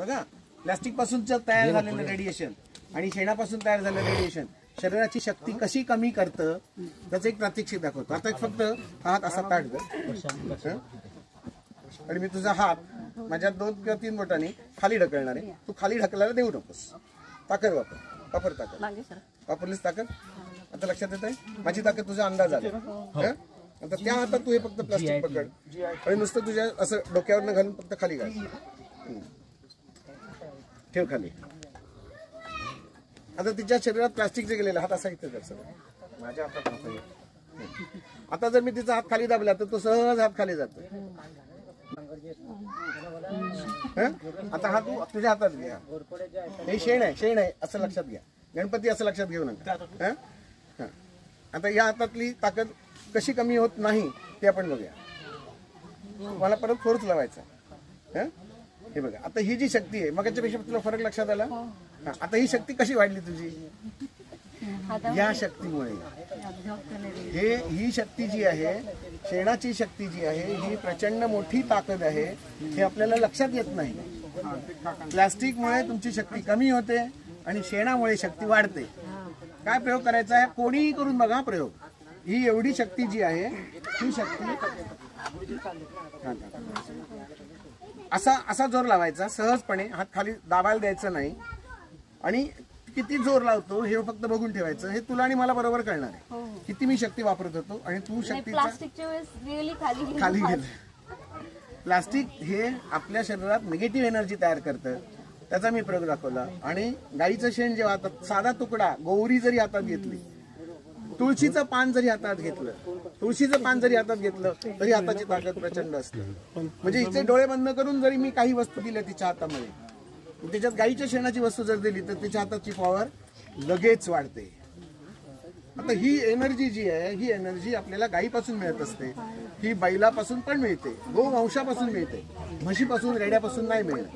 बघा, प्लास्टिक पासून तयार झालेलं रेडिएशन आणि शेणापासून तयार झालेलं रेडिएशन शरीराची शक्ती कशी कमी करतं त्याचं एक प्रात्यक्षिक दाखवतो. आता फक्त हात असा ताट कर आणि मी तुझा हात माझ्या 2 किंवा 3 बोटांनी खाली ढकलणार आहे. तू खाली ढकलायला देऊ नकोस. ताकद वापर ताकद वापरलीस ताकद. आता लक्षात येत आहे माझी ताकद तुझा अंदाज आला. आता त्या हातात तू हे फक्त प्लास्टिक पकड आणि नुसतं तुझ्या असं डोक्यावरनं घालून फक्त खाली घाल. ठेव खाली. आता तिच्या शरीरात प्लास्टिकचे गेलेले हात असा इथे कर सगळं माझ्या हातात. आता जर मी तिचा हात खाली दाबला तर तो सहज हात खाली जातो. आता हा तू तुझ्या हातात घ्या. हे शेण आहे असं लक्षात घ्या. गणपती असं लक्षात घेऊ नका. आता या हातातली ताकद कशी कमी होत नाही ते आपण बघूया. मला परत फोर्स लावायचा. हे बघा, आता ही जी शक्ती आहे मगाच्यापेक्षा तुला फरक लक्षात आला. आता ही शक्ती कशी वाढली तुझी? या शक्तीमुळे. ही शक्ती जी आहे, शेणाची शक्ती जी आहे, ही प्रचंड मोठी ताकद आहे. हे आपल्याला लक्षात येत नाही. प्लास्टिकमुळे तुमची शक्ती कमी होते आणि शेणामुळे शक्ती वाढते. काय प्रयोग करायचा आहे? कोणीही करून बघा प्रयोग. ही एवढी शक्ती जी आहे ही शक्ती असा जोर लावायचा सहजपणे. हात खाली दाबायला द्यायचं नाही आणि किती जोर लावतो हे फक्त बघून ठेवायचं. हे तुला आणि मला बरोबर कळणार आहे किती मी शक्ती वापरत होतो आणि तू शक्तीचा खाली गेलं. प्लास्टिक हे आपल्या शरीरात निगेटिव्ह एनर्जी तयार करतं. त्याचा मी प्रयोग दाखवला. आणि गाईचं शेण जेव्हा आता साधा तुकडा गौरी जरी हातात घेतली, तुळशीचं पान जरी हातात घेतलं, तरी हाताची ताकद प्रचंड असते. म्हणजे हिचे डोळे बंद करून जरी मी काही वस्तू दिल्या तिच्या हातामध्ये, त्याच्यात गाईच्या शेणाची वस्तू जर दिली तर तिच्या हाताची पॉवर लगेच वाढते. आता ही एनर्जी जी आहे ही एनर्जी आपल्याला गाईपासून मिळत असते. ही बैलापासून पण मिळते, गोवंशापासून मिळते, म्हशीपासून रेड्यापासून नाही मिळत.